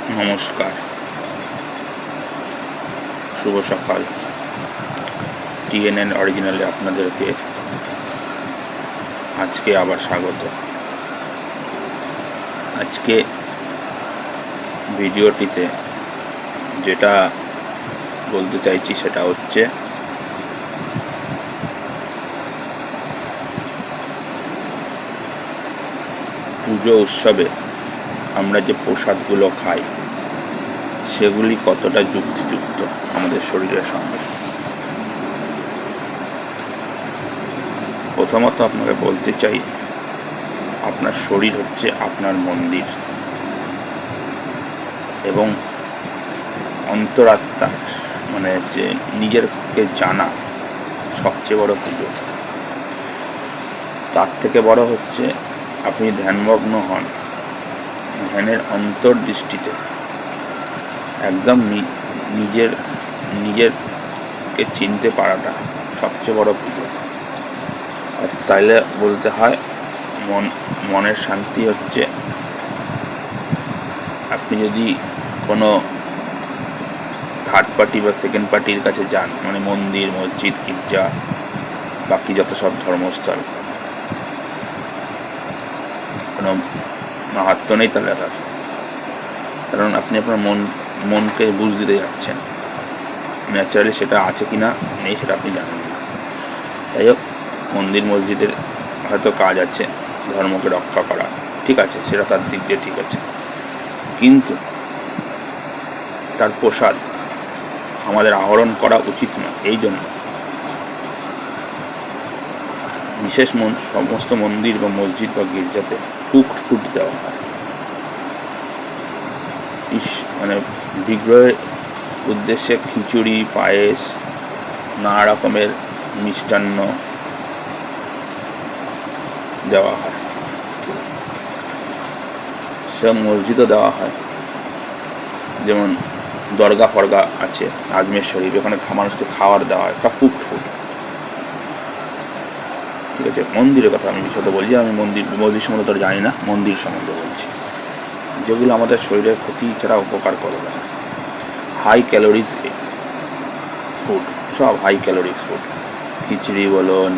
নমস্কার, শুভ সকাল। টিএনএন অরিজিনালে আপনাদেরকে আজকে আবার স্বাগত। আজকে ভিডিওটিতে যেটা বলতে চাইছি সেটা হচ্ছে পুজো উৎসবে আমরা যে প্রসাদগুলো খাই সেগুলি কতটা যুক্তিযুক্ত আমাদের শরীরের সঙ্গে। প্রথমত আপনাকে বলতে চাই, আপনার শরীর হচ্ছে আপনার মন্দির এবং অন্তরাত্মা মানে যে নিজেরকে জানা সবচেয়ে বড় পুজো। তার থেকে বড় হচ্ছে আপনি ধ্যানমগ্ন হন, ধ্যানের অন্তর্দৃষ্টিতে একদম নিজেরকে চিনতে পারাটা সবচেয়ে বড় পুজো। আর তাইলে বলতে হয় মনের শান্তি হচ্ছে আপনি যদি কোনো থার্ড পার্টি বা সেকেন্ড পার্টির কাছে যান, মানে মন্দির, মসজিদ, গির্জা, বাকি যত সব ধর্মস্থল, কোনো মাহাত্ম্য নেই তাহলে তার, কারণ আপনি আপনার মনকে বুঝ দিতে যাচ্ছেন। ন্যাচারালি সেটা আছে কি না নেই সেটা আপনি জানেন না। যাই হোক, মন্দির মসজিদের হয়তো কাজ আছে ধর্মকে রক্ষা করা, ঠিক আছে, সেটা তার দিক দিয়ে ঠিক আছে, কিন্তু তার প্রসাদ আমাদের আহরণ করা উচিত না। এই জন্য বিশেষ সমস্ত মন্দির বা মসজিদ বা গির্জাতে কুকড ফুড দেওয়া হয়। মানে বিগ্রহের উদ্দেশ্যে খিচুড়ি, পায়েস, নানা রকমের মিষ্টান্ন দেওয়া হয়। সব মসজিদও দেওয়া হয়, যেমন দরগা ফরগা আছে আজমের শরীফ, ওখানে মানুষকে খাবার দেওয়া হয়, সব কুকড ফুড, ঠিক আছে। মন্দিরের কথা আমি বিশদ বলছি, আমি মন্দির সম্বন্ধে তো জানি না, মন্দির সম্বন্ধে বলছি, যেগুলো আমাদের শরীরের ক্ষতি ছাড়া উপকার করবে না। হাই ক্যালোরিজ ফুড, সব হাই ক্যালোরিজ ফুড, খিচড়ি বলুন,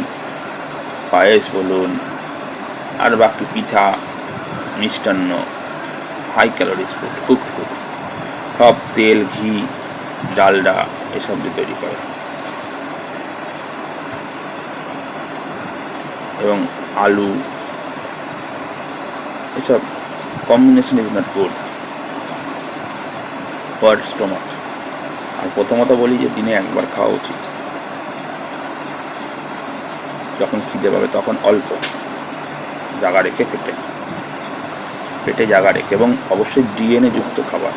পায়েস বলুন, আর বাকি পিঠা, মিষ্টান্ন, high calories food, cooked food, সব তেল, ঘি, ডালডা এসব দিয়ে তৈরি করে। এবং আলু, এসব combination is not good for stomach. আর প্রথমত বলি যে দিনে একবার খাওয়া উচিত। যখন খিদে পাবে তখন অল্প জায়গা রেখে পেটে জায়গা রেখে, এবং অবশ্যই ডিএনএ যুক্ত খাবার।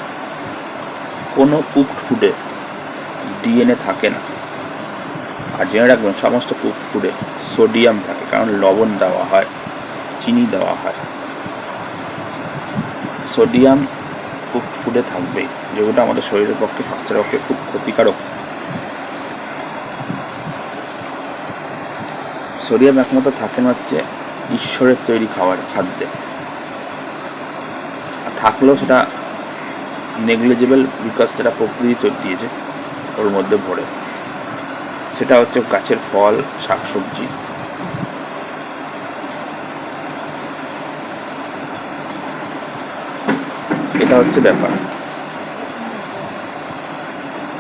কোনো কুকড ফুডে ডিএনএ থাকে না। আর জেনে রাখবেন, সমস্ত কুকড ফুডে সোডিয়াম থাকে, কারণ লবণ দেওয়া হয়, চিনি দেওয়া হয়। সোডিয়াম কুকড ফুডে থাকবেই, যেগুলো আমাদের শরীরের পক্ষে, স্বাস্থ্যের পক্ষে খুব ক্ষতিকারক। সোডিয়াম একমাত্র থাকে না হচ্ছে ঈশ্বরের তৈরি খাদ্যে, আর থাকলেও সেটা নেগলিজেবল, বিকজ সেটা প্রকৃতি তৈরি দিয়েছে ওর মধ্যে ভরে। সেটা হচ্ছে গাছের ফল, শাকসবজি। এটা হচ্ছে ব্যাপার।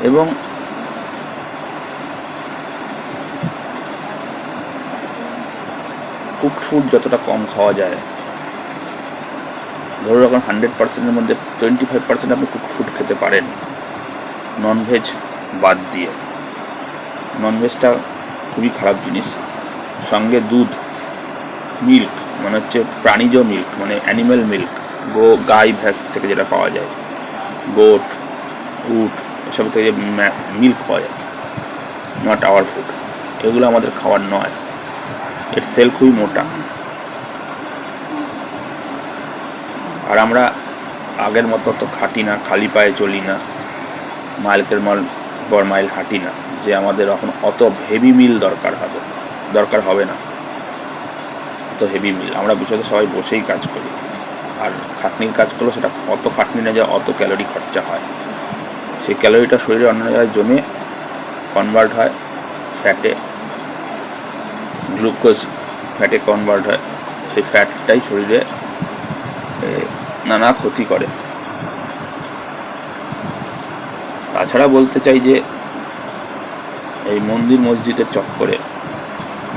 এবং কুকড ফুড যতটা কম খাওয়া যায়, ধরো এখন 100%-এর মধ্যে 25% আপনি কুকড ফুড খেতে পারেন, ননভেজ বাদ দিয়ে। ননভেজটা খুবই খারাপ জিনিস। সঙ্গে দুধ, মিল্ক, মানে হচ্ছে প্রাণীজ মিল্ক, মানে অ্যানিম্যাল মিল্ক, গাই ভ্যাস থেকে যেটা পাওয়া যায়, গোট, উট, এসব থেকে যে মিল্ক পাওয়া যায়, নট আওয়ার ফুড, এগুলো আমাদের খাওয়ার নয়। এর সেল খুবই মোটা। আর আমরা আগের মতো তো খাটি না, খালি পায়ে চলি না, মাইলকের পর মাইল হাঁটি না, যে আমাদের এখন অত হেভি মিল দরকার হবে না, অত হেভি মিল। আমরা বিষয়টা সবাই বসেই কাজ করি, আর খাটনির কাজ করলো সেটা অত খাটনি না, যে অত ক্যালোরি খরচা হয়। সেই ক্যালোরিটা শরীরে অন্য জায়গায় জমে কনভার্ট হয় ফ্যাটে, গ্লুকোজ ফ্যাটে কনভার্ট হয়। সেই ফ্যাটটাই শরীরে নানা ক্ষতি করে। তাছাড়া বলতে চাই যে এই মন্দির মসজিদের চক্করে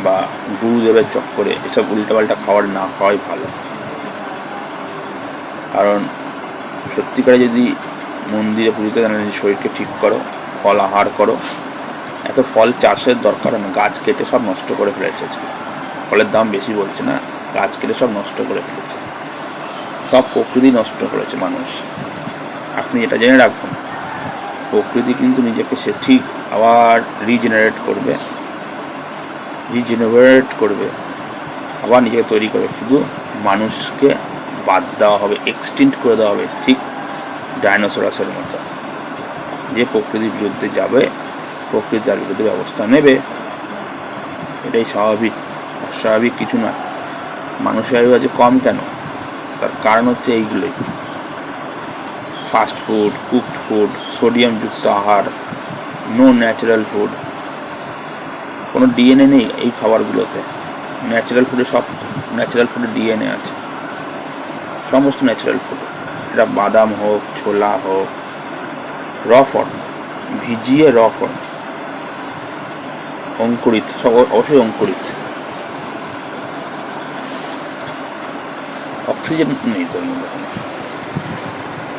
বা গুরুদেবের চক্করে এসব উল্টাপাল্টা খাবার না খাওয়াই ভালো। কারণ সত্যিকারে যদি মন্দিরে পুজোতে জানা শরীরকে ঠিক করো, ফল আহার করো, এত ফল চাষের দরকার না, গাছ কেটে সব নষ্ট করে ফেলেছে। ফলের দাম বেশি বলছে না, গাছ কেটে সব নষ্ট করে ফেলেছে, সব প্রকৃতি নষ্ট করেছে মানুষ। আপনি এটা জেনে রাখুন, প্রকৃতি কিন্তু নিজেকে সে ঠিক আবার রিজেনারেট করবে, আবার নিজেকে তৈরি করবে। শুধু মানুষকে বাদ দেওয়া হবে, এক্সটিন্ট করে দেওয়া হবে, ঠিক ডাইনোসরাসের মতো। যে প্রকৃতির বিরুদ্ধে যাবে, প্রকৃতি তার বিরুদ্ধে ব্যবস্থা নেবে, এটাই স্বাভাবিক। অস্বাভাবিক কিছু না। মানুষের আয়ু আছে কম কেন? তার কারণ হচ্ছে এইগুলোই: ফাস্ট ফুড, কুকড ফুড, সোডিয়ামযুক্ত আহার, নো ন্যাচারাল ফুড। কোনো ডিএনএ নেই এই খাবারগুলোতে। ন্যাচারাল ফুডে সব, ন্যাচারাল ফুডে ডিএনএ আছে, সমস্ত ন্যাচারাল ফুড। এটা বাদাম হোক, ছোলা হোক, র ফর্ম, ভিজিয়ে র ফর্ম, অঙ্কুরিত, সব অবশ্যই অঙ্কুরিত। অক্সিজেন নেই তোর মধ্যে,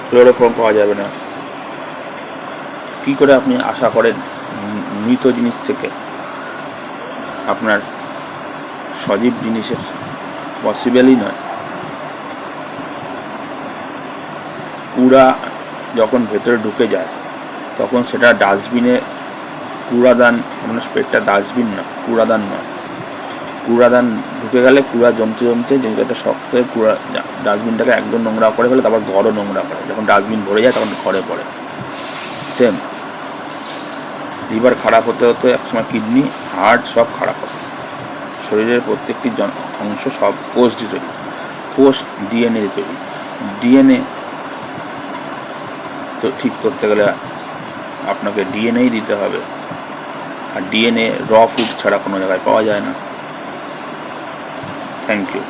ক্লোরোফর্ম পাওয়া যাবে না। কী করে আপনি আশা করেন মৃত জিনিস থেকে আপনার সজীব জিনিসের? পসিবলই নয়। কুড়া যখন ভেতরে ঢুকে যায় তখন সেটা ডাস্টবিনে, কুড়াদান, আপনার পেটটা ডাস্টবিন না, কুড়াদান নয়। কুড়াদান ঢুকে গেলে কুড়া জমতে জমতে যেটা শক্ত হয়ে কুড়া ডাস্টবিনটাকে একদম নোংরা করে ফেলে, তারপর ঘরও নোংরা করে। যখন ডাস্টবিন ভরে যায় তখন ঘরে পড়ে। সেম লিভার খারাপ হতে হতে একসময় কিডনি, হার্ট সব খারাপ হবে। শরীরের প্রত্যেকটি অংশ সব কোষ দিয়ে তৈরি, কোষ ডিএনএ দিয়ে তৈরি। ডিএনএ তো ঠিক করতে গেলে আপনাকে ডিএনএই দিতে হবে, আর ডিএনএ র ফুড ছাড়া কোনো জায়গায় পাওয়া যায় না। Thank you.